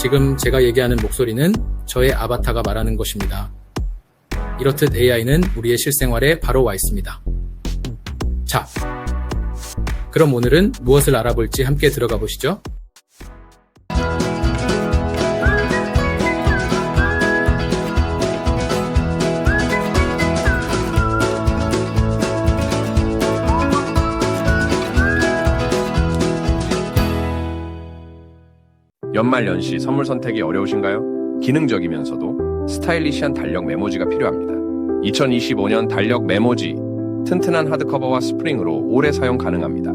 지금 제가 얘기하는 목소리는 저의 아바타가 말하는 것입니다. 이렇듯 AI는 우리의 실생활에 바로 와 있습니다. 자, 그럼 오늘은 무엇을 알아볼지 함께 들어가 보시죠. 연말연시 선물 선택이 어려우신가요? 기능적이면서도 스타일리시한 달력 메모지가 필요합니다. 2025년 달력 메모지, 튼튼한 하드커버와 스프링으로 오래 사용 가능합니다.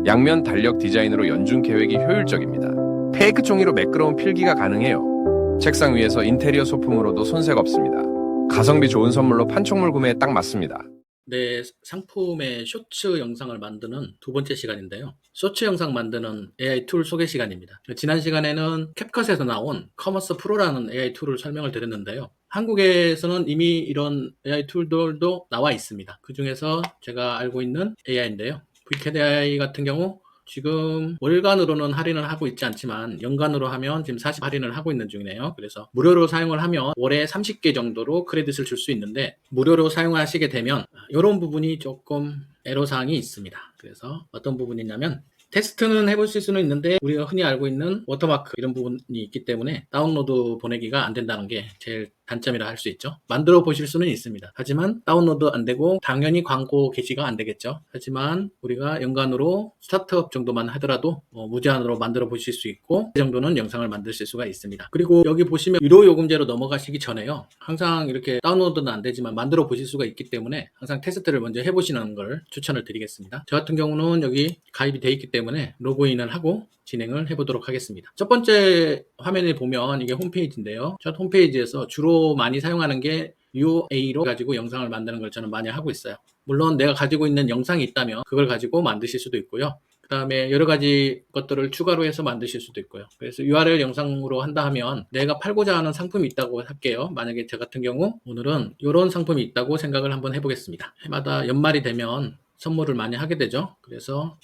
양면 달력 디자인으로 연중 계획이 효율적입니다. 페이크 종이로 매끄러운 필기가 가능해요. 책상 위에서 인테리어 소품으로도 손색 없습니다. 가성비 좋은 선물로 판촉물 구매에 딱 맞습니다. 네, 상품의 쇼츠 영상을 만드는 두 번째 시간인데요. 쇼츠 영상 만드는 AI 툴 소개 시간입니다. 지난 시간에는 캡컷에서 나온 커머스 프로라는 AI 툴을 설명을 드렸는데요. 한국에서는 이미 이런 AI 툴들도 나와 있습니다. 그 중에서 제가 알고 있는 AI인데요. VCAD AI 같은 경우 지금 월간으로는 할인을 하고 있지 않지만 연간으로 하면 지금 40 할인을 하고 있는 중이네요. 그래서 무료로 사용을 하면 월에 30개 정도로 크레딧을 줄 수 있는데 무료로 사용하시게 되면 이런 부분이 조금 애로사항이 있습니다. 그래서 어떤 부분이냐면 테스트는 해보실 수는 있는데 우리가 흔히 알고 있는 워터마크 이런 부분이 있기 때문에 다운로드 보내기가 안 된다는 게 제일 단점이라 할 수 있죠. 만들어 보실 수는 있습니다. 하지만 다운로드 안 되고 당연히 광고 게시가 안 되겠죠. 하지만 우리가 연간으로 스타트업 정도만 하더라도 무제한으로 만들어 보실 수 있고 그 정도는 영상을 만드실 수가 있습니다. 그리고 여기 보시면 유료 요금제로 넘어가시기 전에요. 항상 이렇게 다운로드는 안 되지만 만들어 보실 수가 있기 때문에 항상 테스트를 먼저 해보시는 걸 추천을 드리겠습니다. 저 같은 경우는 여기 가입이 되어 있기 때문에 로그인을 하고 진행을 해보도록 하겠습니다. 첫 번째 화면에 보면 이게 홈페이지인데요. 첫 홈페이지에서 주로 많이 사용하는 게 UA로 가지고 영상을 만드는 걸 저는 많이 하고 있어요. 물론 내가 가지고 있는 영상이 있다면 그걸 가지고 만드실 수도 있고요. 그 다음에 여러 가지 것들을 추가로 해서 만드실 수도 있고요. 그래서 URL 영상으로 한다 하면 내가 팔고자 하는 상품이 있다고 할게요. 만약에 저 같은 경우 오늘은 이런 상품이 있다고 생각을 한번 해보겠습니다. 해마다 연말이 되면 선물을 많이 하게 되죠. 그래서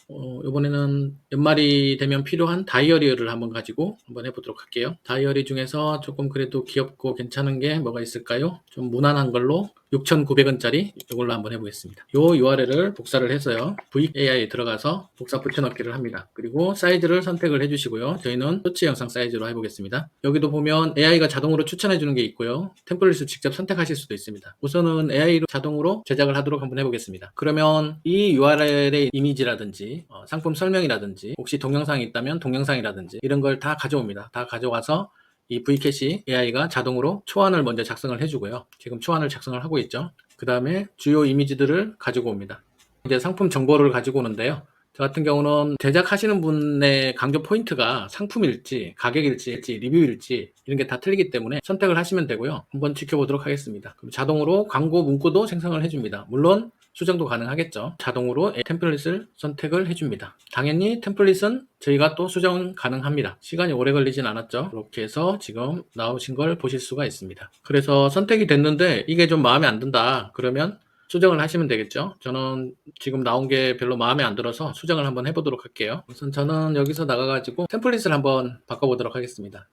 이번에는 연말이 되면 필요한 다이어리를 한번 가지고 한번 해보도록 할게요. 다이어리 중에서 조금 그래도 귀엽고 괜찮은 게 뭐가 있을까요? 좀 무난한 걸로 6,900원짜리 이걸로 한번 해보겠습니다. 이 URL을 복사를 해서요. VAI에 들어가서 복사 붙여넣기를 합니다. 그리고 사이즈를 선택을 해주시고요. 저희는 쇼츠 영상 사이즈로 해보겠습니다. 여기도 보면 AI가 자동으로 추천해주는 게 있고요. 템플릿을 직접 선택하실 수도 있습니다. 우선은 AI로 자동으로 제작을 하도록 한번 해보겠습니다. 그러면 이 URL의 이미지라든지 상품 설명이라든지 혹시 동영상이 있다면 동영상이라든지 이런 걸 다 가져옵니다. 다 가져와서 이 V캐시 AI가 자동으로 초안을 먼저 작성을 해주고요. 지금 초안을 작성을 하고 있죠. 그 다음에 주요 이미지들을 가지고 옵니다. 이제 상품 정보를 가지고 오는데요. 저 같은 경우는 제작하시는 분의 강조 포인트가 상품일지 가격일지 리뷰일지 이런 게 다 틀리기 때문에 선택을 하시면 되고요. 한번 지켜보도록 하겠습니다. 그럼 자동으로 광고 문구도 생성을 해줍니다. 물론 수정도 가능하겠죠. 자동으로 템플릿을 선택을 해줍니다. 당연히 템플릿은 저희가 또 수정 가능합니다. 시간이 오래 걸리진 않았죠. 이렇게 해서 지금 나오신 걸 보실 수가 있습니다. 그래서 선택이 됐는데 이게 좀 마음에 안 든다 그러면 수정을 하시면 되겠죠. 저는 지금 나온 게 별로 마음에 안 들어서 수정을 한번 해보도록 할게요. 우선 저는 여기서 나가가지고 템플릿을 한번 바꿔보도록 하겠습니다.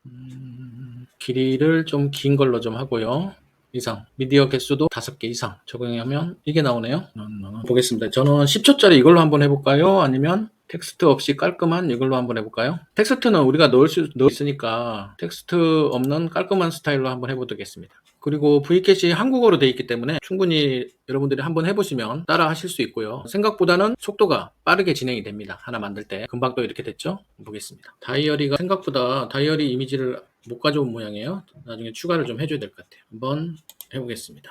길이를 좀 긴 걸로 좀 하고요. 이상 미디어 개수도 5개 이상 적용하면 이게 나오네요. 보겠습니다. 저는 10초짜리 이걸로 한번 해볼까요? 아니면 텍스트 없이 깔끔한 이걸로 한번 해볼까요? 텍스트는 우리가 넣을 수 있으니까 텍스트 없는 깔끔한 스타일로 한번 해보겠습니다. 그리고 V캐시 한국어로 되어 있기 때문에 충분히 여러분들이 한번 해보시면 따라 하실 수 있고요. 생각보다는 속도가 빠르게 진행이 됩니다. 하나 만들 때. 금방 또 이렇게 됐죠? 보겠습니다. 다이어리가 생각보다 다이어리 이미지를 못 가져온 모양이에요. 나중에 추가를 좀 해줘야 될 것 같아요. 한번 해보겠습니다.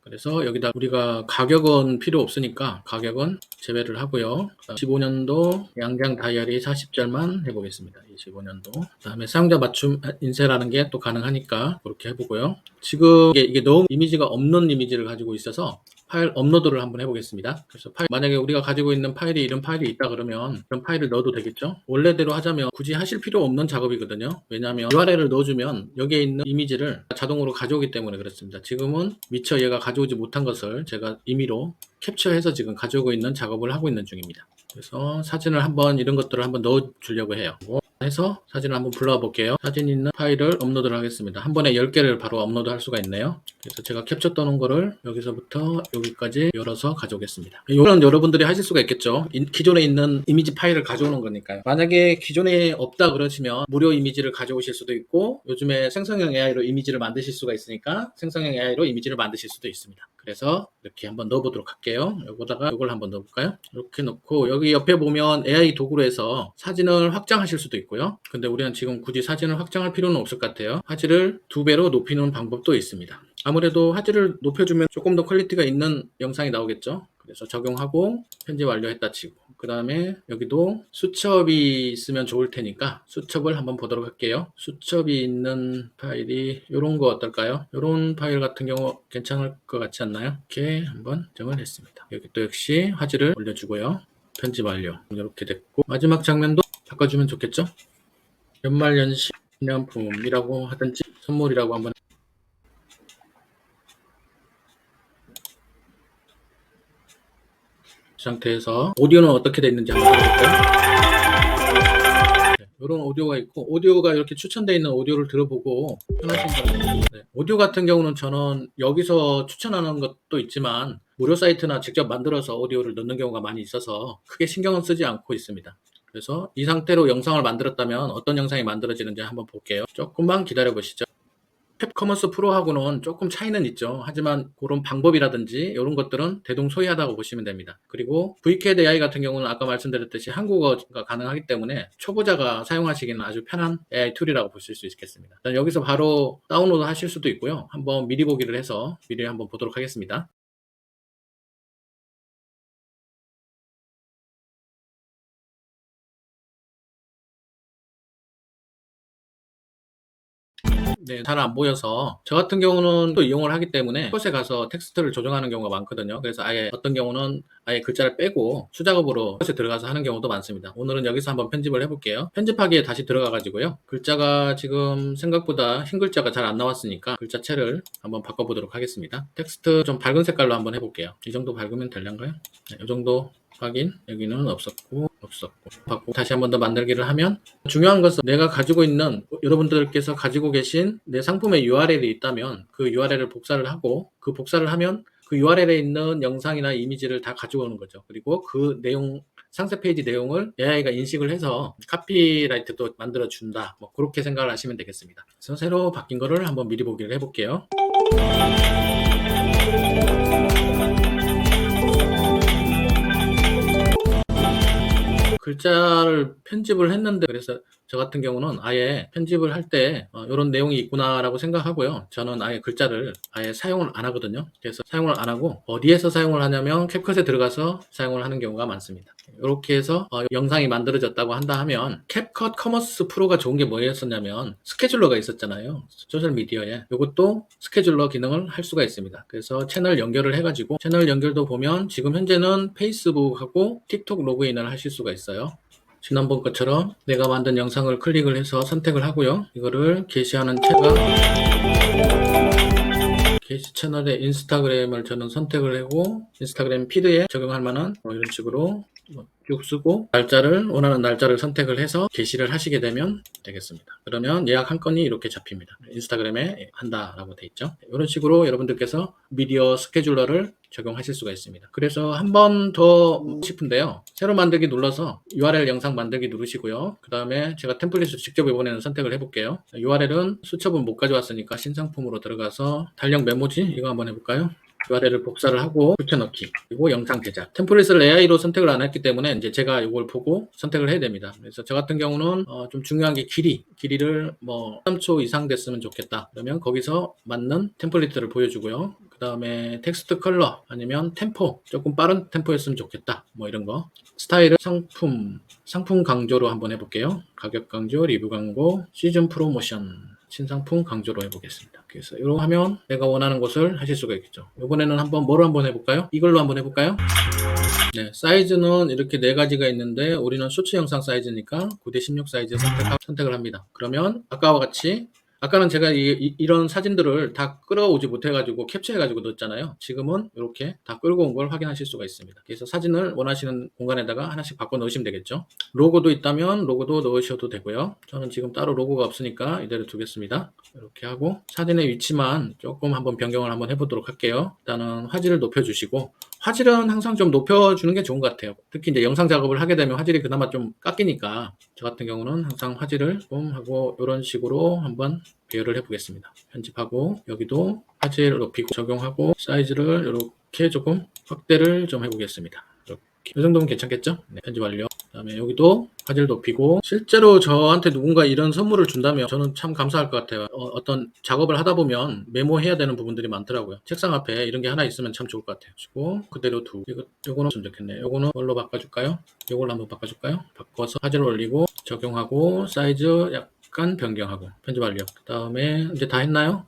그래서 여기다 우리가 가격은 필요 없으니까 가격은 제외를 하고요. 25년도 양장 다이어리 40절만 해보겠습니다. 25년도. 그 다음에 사용자 맞춤 인쇄라는 게 또 가능하니까 그렇게 해보고요. 지금 이게 너무 이미지가 없는 이미지를 가지고 있어서 파일 업로드를 한번 해보겠습니다. 그래서 만약에 우리가 가지고 있는 파일이 이런 파일이 있다 그러면 그런 파일을 넣어도 되겠죠. 원래대로 하자면 굳이 하실 필요 없는 작업이거든요. 왜냐하면 URL을 넣어주면 여기에 있는 이미지를 자동으로 가져오기 때문에 그렇습니다. 지금은 미처 얘가 가져오지 못한 것을 제가 임의로 캡처해서 지금 가져오고 있는 작업을 하고 있는 중입니다. 그래서 사진을 한번 이런 것들을 한번 넣어 주려고 해요. 해서 사진을 한번 불러와 볼게요. 사진 있는 파일을 업로드를 하겠습니다. 한 번에 10개를 바로 업로드 할 수가 있네요. 그래서 제가 캡처 떠놓은 거를 여기서부터 여기까지 열어서 가져오겠습니다. 이거는 여러분들이 하실 수가 있겠죠. 기존에 있는 이미지 파일을 가져오는 거니까요. 만약에 기존에 없다 그러시면 무료 이미지를 가져오실 수도 있고, 요즘에 생성형 AI로 이미지를 만드실 수가 있으니까 생성형 AI로 이미지를 만드실 수도 있습니다. 그래서 이렇게 한번 넣어보도록 할게요. 여기다가 이걸 한번 넣어볼까요? 이렇게 넣고 여기 옆에 보면 AI 도구로 해서 사진을 확장하실 수도 있고요. 근데 우리는 지금 굳이 사진을 확장할 필요는 없을 것 같아요. 화질을 2배로 높이는 방법도 있습니다. 아무래도 화질을 높여주면 조금 더 퀄리티가 있는 영상이 나오겠죠. 그래서 적용하고 편집 완료했다 치고, 그 다음에 여기도 수첩이 있으면 좋을 테니까 수첩을 한번 보도록 할게요. 수첩이 있는 파일이 이런 거 어떨까요? 이런 파일 같은 경우 괜찮을 것 같지 않나요? 이렇게 한번 정을 했습니다. 여기 또 역시 화질을 올려주고요. 편집 완료. 이렇게 됐고, 마지막 장면도 바꿔주면 좋겠죠? 연말연시 기념품이라고 하든지 선물이라고 한번, 이 상태에서 오디오는 어떻게 되어 있는지 한번 볼까요? 이런 오디오가 있고, 오디오가 이렇게 추천되어 있는 오디오를 들어보고 편하신 분은, 오디오 같은 경우는 저는 여기서 추천하는 것도 있지만 무료 사이트나 직접 만들어서 오디오를 넣는 경우가 많이 있어서 크게 신경은 쓰지 않고 있습니다. 그래서 이 상태로 영상을 만들었다면 어떤 영상이 만들어지는지 한번 볼게요. 조금만 기다려 보시죠. 캡커머스 프로하고는 조금 차이는 있죠. 하지만 그런 방법이라든지 이런 것들은 대동소이하다고 보시면 됩니다. 그리고 VCAD AI 같은 경우는 아까 말씀드렸듯이 한국어가 가능하기 때문에 초보자가 사용하시기는 아주 편한 AI 툴이라고 보실 수 있겠습니다. 일단 여기서 바로 다운로드 하실 수도 있고요. 한번 미리 보기를 해서 미리 한번 보도록 하겠습니다. 네, 잘 안 보여서 저 같은 경우는 또 이용을 하기 때문에 컷에 가서 텍스트를 조정하는 경우가 많거든요. 그래서 아예 어떤 경우는 아예 글자를 빼고 수작업으로 컷에 들어가서 하는 경우도 많습니다. 오늘은 여기서 한번 편집을 해볼게요. 편집하기에 다시 들어가 가지고요. 글자가 지금 생각보다 흰 글자가 잘 안 나왔으니까 글자체를 한번 바꿔보도록 하겠습니다. 텍스트 좀 밝은 색깔로 한번 해볼게요. 이 정도 밝으면 될란가요? 네, 이 정도 확인. 여기는 없었고 바꾸고 다시 한번 더 만들기를 하면, 중요한 것은 내가 가지고 있는, 여러분들께서 가지고 계신 내 상품의 URL이 있다면 그 URL을 복사를 하고, 그 복사를 하면 그 URL에 있는 영상이나 이미지를 다 가지고 오는 거죠. 그리고 그 내용, 상세 페이지 내용을 AI가 인식을 해서 카피라이트도 만들어 준다, 뭐 그렇게 생각을 하시면 되겠습니다. 그래서 새로 바뀐 거를 한번 미리 보기를 해볼게요. 글자를 편집을 했는데, 그래서 저 같은 경우는 아예 편집을 할 때 이런 내용이 있구나라고 생각하고요. 저는 아예 글자를 아예 사용을 안 하거든요. 그래서 사용을 안 하고 어디에서 사용을 하냐면 캡컷에 들어가서 사용을 하는 경우가 많습니다. 이렇게 해서 영상이 만들어졌다고 한다 하면, 캡컷 커머스 프로가 좋은 게 뭐였었냐면 스케줄러가 있었잖아요. 소셜미디어에. 이것도 스케줄러 기능을 할 수가 있습니다. 그래서 채널 연결을 해가지고, 채널 연결도 보면 지금 현재는 페이스북하고 틱톡 로그인을 하실 수가 있어요. 지난번 것처럼 내가 만든 영상을 클릭을 해서 선택을 하고요. 이거를 게시하는 게시 채널의 인스타그램을 저는 선택을 하고, 인스타그램 피드에 적용할 만한 이런 식으로 쭉 쓰고, 원하는 날짜를 선택을 해서 게시를 하시게 되면 되겠습니다. 그러면 예약 한 건이 이렇게 잡힙니다. 인스타그램에 한다라고 돼 있죠. 이런 식으로 여러분들께서 미디어 스케줄러를 적용하실 수가 있습니다. 그래서 한 번 더 싶은데요. 새로 만들기 눌러서 URL 영상 만들기 누르시고요. 그 다음에 제가 템플릿을 직접 이번에는 선택을 해볼게요. URL은 수첩은 못 가져왔으니까 신상품으로 들어가서 달력 메모지 이거 한번 해볼까요? URL을 복사를 하고 붙여넣기, 그리고 영상 제작. 템플릿을 AI로 선택을 안 했기 때문에 이제 제가 이걸 보고 선택을 해야 됩니다. 그래서 저 같은 경우는 좀 중요한 게 길이를 뭐 3초 이상 됐으면 좋겠다. 그러면 거기서 맞는 템플릿들을 보여주고요. 그 다음에 텍스트 컬러 아니면 템포, 조금 빠른 템포였으면 좋겠다, 뭐 이런 거. 스타일은 상품 강조로 한번 해볼게요. 가격 강조, 리뷰 광고, 시즌 프로모션, 신상품 강조로 해보겠습니다. 그래서 이렇게 하면 내가 원하는 것을 하실 수가 있겠죠. 이번에는 뭐로 한번 해볼까요? 이걸로 한번 해볼까요? 네, 사이즈는 이렇게 4가지가 있는데 우리는 쇼츠 영상 사이즈니까 9:16 사이즈 선택을 합니다. 그러면 아까와 같이 아까는 제가 이런 사진들을 다 끌어오지 못해가지고 캡처해가지고 넣었잖아요. 지금은 이렇게 다 끌고 온 걸 확인하실 수가 있습니다. 그래서 사진을 원하시는 공간에다가 하나씩 바꿔 넣으시면 되겠죠. 로고도 있다면 로고도 넣으셔도 되고요. 저는 지금 따로 로고가 없으니까 이대로 두겠습니다. 이렇게 하고 사진의 위치만 조금 한번 변경을 한번 해보도록 할게요. 일단은 화질을 높여주시고, 화질은 항상 좀 높여주는 게 좋은 것 같아요. 특히 이제 영상 작업을 하게 되면 화질이 그나마 좀 깎이니까 저 같은 경우는 항상 화질을 좀 하고 이런 식으로 한번 배열을 해보겠습니다. 편집하고 여기도 화질을 높이고 적용하고 사이즈를 이렇게 조금 확대를 좀 해보겠습니다. 이렇게 이 정도면 괜찮겠죠? 네, 편집 완료. 그 다음에 여기도 화질 높이고, 실제로 저한테 누군가 이런 선물을 준다면 저는 참 감사할 것 같아요. 어떤 작업을 하다 보면 메모해야 되는 부분들이 많더라고요. 책상 앞에 이런 게 하나 있으면 참 좋을 것 같아요. 그리고 그대로 두고, 요거는 좀 좋겠네요. 요거는 뭘로 바꿔줄까요? 요걸로 한번 바꿔줄까요? 바꿔서 화질을 올리고 적용하고 사이즈 약간 변경하고 편집 완료. 그 다음에 이제 다 했나요?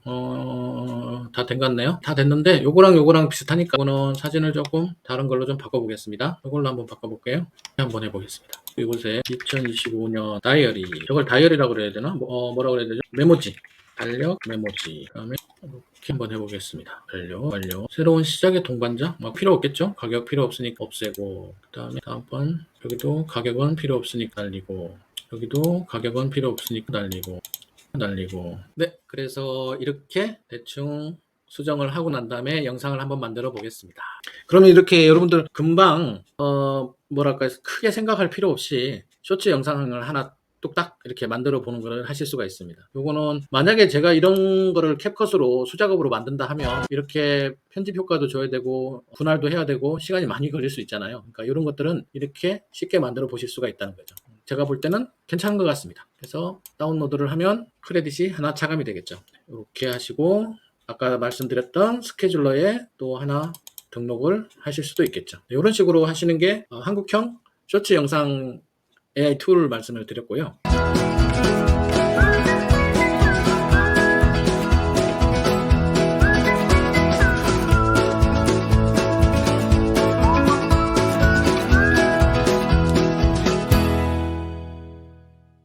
다 된 것 같네요. 다 됐는데 요거랑 비슷하니까 이거는 사진을 조금 다른 걸로 좀 바꿔보겠습니다. 이걸로 한번 바꿔볼게요. 한번 해보겠습니다. 이곳에 2025년 다이어리, 저걸 다이어리라고 그래야 되나? 뭐라고 그래야 되죠? 메모지, 달력 메모지. 그다음에 이렇게 한번 해보겠습니다. 완료. 새로운 시작의 동반자? 필요 없겠죠? 가격 필요 없으니까 없애고, 그 다음에 다음번 여기도 가격은 필요 없으니까 날리고, 여기도 가격은 필요 없으니까 날리고. 네, 그래서 이렇게 대충 수정을 하고 난 다음에 영상을 한번 만들어 보겠습니다. 그러면 이렇게 여러분들 금방 뭐랄까 크게 생각할 필요 없이 쇼츠 영상을 하나 뚝딱 이렇게 만들어 보는 걸 하실 수가 있습니다. 요거는 만약에 제가 이런 거를 캡컷으로 수작업으로 만든다 하면 이렇게 편집 효과도 줘야 되고 분할도 해야 되고 시간이 많이 걸릴 수 있잖아요. 그러니까 이런 것들은 이렇게 쉽게 만들어 보실 수가 있다는 거죠. 제가 볼 때는 괜찮은 것 같습니다. 그래서 다운로드를 하면 크레딧이 하나 차감이 되겠죠. 이렇게 하시고 아까 말씀드렸던 스케줄러에 또 하나 등록을 하실 수도 있겠죠. 이런 식으로 하시는 게 한국형 쇼츠 영상 AI 툴 말씀을 드렸고요.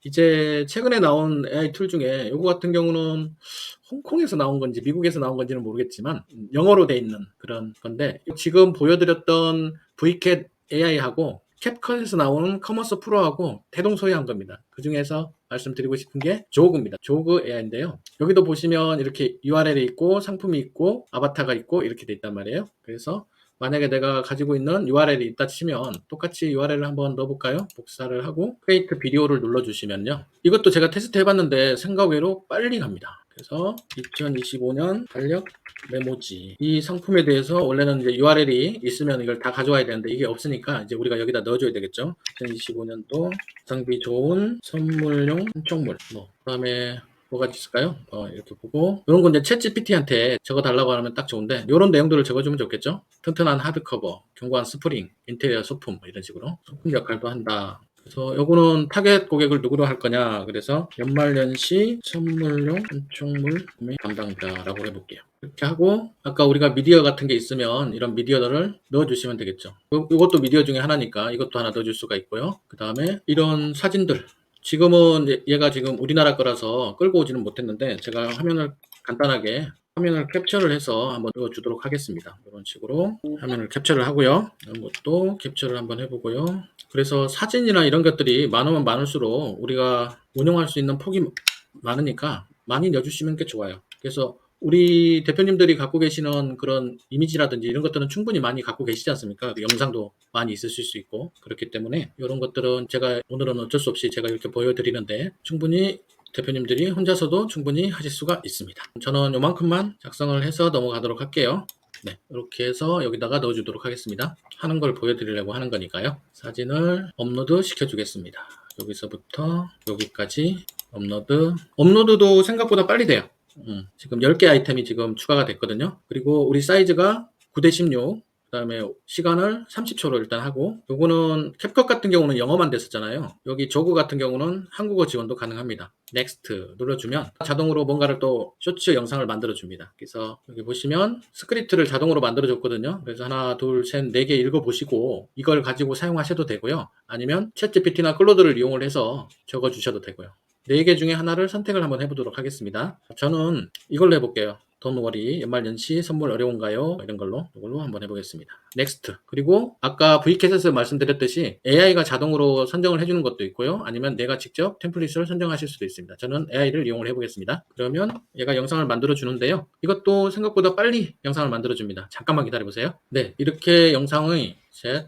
이제 최근에 나온 AI 툴 중에 이거 같은 경우는 홍콩에서 나온 건지 미국에서 나온 건지는 모르겠지만 영어로 돼 있는 그런 건데, 지금 보여드렸던 VCAT AI하고 캡컷에서 나오는 커머스 프로하고 대동소이한 겁니다. 그 중에서 말씀드리고 싶은 게 조그입니다. 조그 AI인데요. 여기도 보시면 이렇게 URL이 있고 상품이 있고 아바타가 있고 이렇게 돼 있단 말이에요. 그래서 만약에 내가 가지고 있는 URL이 있다 치면 똑같이 URL을 한번 넣어볼까요? 복사를 하고 크리에이트 비디오를 눌러주시면요. 이것도 제가 테스트 해봤는데 생각 외로 빨리 갑니다. 그래서 2025년 달력 메모지, 이 상품에 대해서 원래는 이제 URL이 있으면 이걸 다 가져와야 되는데 이게 없으니까 이제 우리가 여기다 넣어줘야 되겠죠. 2025년도 가성비 좋은 선물용 한총물, 그다음에 뭐가 있을까요? 이렇게 보고 이런 건 이제 챗 GPT한테 적어 달라고 하면 딱 좋은데 이런 내용들을 적어주면 좋겠죠. 튼튼한 하드커버, 견고한 스프링, 인테리어 소품 이런 식으로 소품 역할도 한다. 그래서 요거는 타겟 고객을 누구로 할 거냐, 그래서 연말연시 선물용 한총물 구매 담당자라고 해볼게요. 이렇게 하고 아까 우리가 미디어 같은 게 있으면 이런 미디어들을 넣어주시면 되겠죠. 이것도 미디어 중에 하나니까 이것도 하나 넣어줄 수가 있고요. 그 다음에 이런 사진들, 지금은 얘가 지금 우리나라 거라서 끌고 오지는 못했는데 제가 간단하게 화면을 캡처를 해서 한번 넣어주도록 하겠습니다. 이런 식으로 화면을 캡처를 하고요. 이런 것도 캡처를 한번 해보고요. 그래서 사진이나 이런 것들이 많으면 많을수록 우리가 운영할 수 있는 폭이 많으니까 많이 넣어주시는 게 좋아요. 그래서 우리 대표님들이 갖고 계시는 그런 이미지라든지 이런 것들은 충분히 많이 갖고 계시지 않습니까? 영상도 많이 있으실 수 있고 그렇기 때문에 이런 것들은 제가 오늘은 어쩔 수 없이 제가 이렇게 보여드리는데 충분히 대표님들이 혼자서도 충분히 하실 수가 있습니다. 저는 요만큼만 작성을 해서 넘어가도록 할게요. 네, 이렇게 해서 여기다가 넣어주도록 하겠습니다. 하는 걸 보여드리려고 하는 거니까요. 사진을 업로드 시켜주겠습니다. 여기서부터 여기까지 업로드도 생각보다 빨리 돼요. 지금 10개 아이템이 지금 추가가 됐거든요. 그리고 우리 사이즈가 9:16, 그 다음에 시간을 30초로 일단 하고, 요거는 캡컷 같은 경우는 영어만 됐었잖아요. 여기 조그 같은 경우는 한국어 지원도 가능합니다. 넥스트 눌러주면 자동으로 뭔가를 또 쇼츠 영상을 만들어줍니다. 그래서 여기 보시면 스크립트를 자동으로 만들어줬거든요. 그래서 하나, 둘, 셋, 4개 읽어보시고 이걸 가지고 사용하셔도 되고요. 아니면 챗 GPT나 클로드를 이용을 해서 적어주셔도 되고요. 4개 중에 하나를 선택을 한번 해보도록 하겠습니다. 저는 이걸로 해볼게요. Don't worry, 연말연시 선물 어려운가요? 이런 걸로 이걸로 한번 해보겠습니다. Next. 그리고 아까 V캣에서 말씀드렸듯이 AI가 자동으로 선정을 해주는 것도 있고요. 아니면 내가 직접 템플릿을 선정하실 수도 있습니다. 저는 AI를 이용을 해보겠습니다. 그러면 얘가 영상을 만들어 주는데요. 이것도 생각보다 빨리 영상을 만들어 줍니다. 잠깐만 기다려보세요. 네, 이렇게 영상의 셋,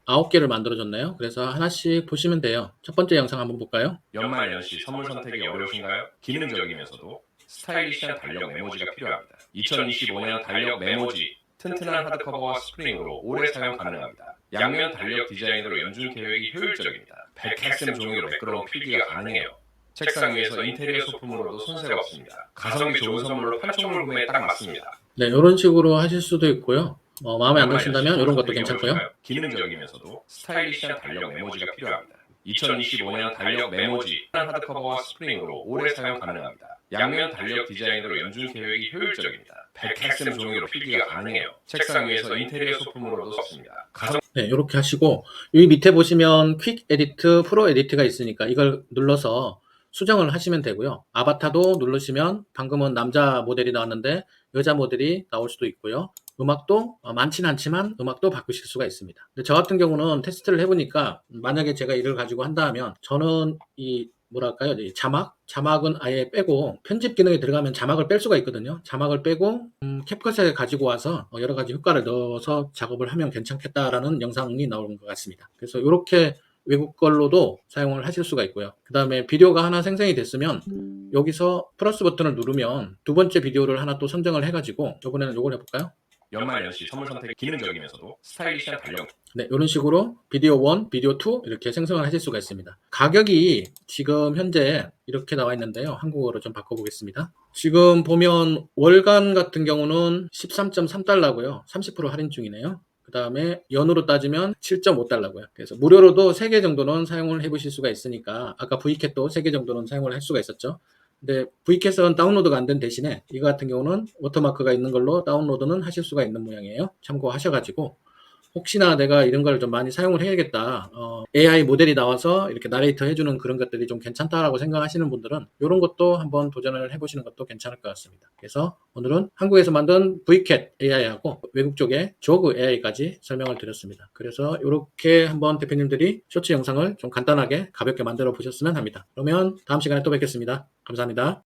9개를 만들어줬네요. 그래서 하나씩 보시면 돼요. 첫 번째 영상 한번 볼까요? 연말 연시 선물 선택이 어려우신가요? 기능적이면서도 스타일리시한 달력 메모지가 필요합니다. 2025년 달력 메모지 튼튼한 하드커버와 스프링으로 오래 사용 가능합니다. 양면 달력 디자인으로 연중 계획이 효율적입니다. 100헥셈 종이로 매끄러운 필기가 가능해요. 책상 위에서 인테리어 소품으로도 손색 없습니다. 가성비 좋은 선물로 판촉물 구매에 딱 맞습니다. 네, 이런 식으로 하실 수도 있고요. 마음에 안 드신다면 이런 것도 괜찮고요. 기능적이면서도 스타일리시한 달력 메모지가 필요합니다. 2025년 달력 메모지 하드커버와 스프링으로 오래 사용 가능합니다. 양면 달력 디자인으로 연중 계획이 효율적입니다. 100헥셈 종이로 필기가 가능해요. 책상 위에서 인테리어 소품으로도 썼습니다. 네, 이렇게 하시고 여기 밑에 보시면 퀵 에디트, 프로 에디트가 있으니까 이걸 눌러서 수정을 하시면 되고요. 아바타도 누르시면 방금은 남자 모델이 나왔는데 여자 모델이 나올 수도 있고요. 음악도 많지는 않지만 음악도 바꾸실 수가 있습니다. 근데 저 같은 경우는 테스트를 해보니까 만약에 제가 이를 가지고 한다 하면 저는 이 뭐랄까요, 이 자막은 아예 빼고 편집 기능에 들어가면 자막을 뺄 수가 있거든요. 자막을 빼고 캡컷에 가지고 와서 여러 가지 효과를 넣어서 작업을 하면 괜찮겠다라는 영상이 나오는 것 같습니다. 그래서 이렇게 외국 걸로도 사용을 하실 수가 있고요. 그 다음에 비디오가 하나 생성이 됐으면 여기서 플러스 버튼을 누르면 두 번째 비디오를 하나 또 선정을 해가지고 이번에는 이걸 해볼까요? 연말 연시 선물 선택이 기능적이면서도 스타일리시한 달력 네, 이런 식으로 비디오 1, 비디오 2 이렇게 생성을 하실 수가 있습니다. 가격이 지금 현재 이렇게 나와 있는데요. 한국어로 좀 바꿔보겠습니다. 지금 보면 월간 같은 경우는 13.3달러고요. 30% 할인 중이네요. 그 다음에 연으로 따지면 7.5달러고요. 그래서 무료로도 3개 정도는 사용을 해보실 수가 있으니까 아까 V캣도 3개 정도는 사용을 할 수가 있었죠. 근데 V캣은 다운로드가 안 된 대신에 이거 같은 경우는 워터마크가 있는 걸로 다운로드는 하실 수가 있는 모양이에요. 참고하셔가지고 혹시나 내가 이런 걸 좀 많이 사용을 해야겠다. AI 모델이 나와서 이렇게 나레이터 해주는 그런 것들이 좀 괜찮다라고 생각하시는 분들은 이런 것도 한번 도전을 해보시는 것도 괜찮을 것 같습니다. 그래서 오늘은 한국에서 만든 Vcat AI하고 외국 쪽의 조그 AI까지 설명을 드렸습니다. 그래서 이렇게 한번 대표님들이 쇼츠 영상을 좀 간단하게 가볍게 만들어 보셨으면 합니다. 그러면 다음 시간에 또 뵙겠습니다. 감사합니다.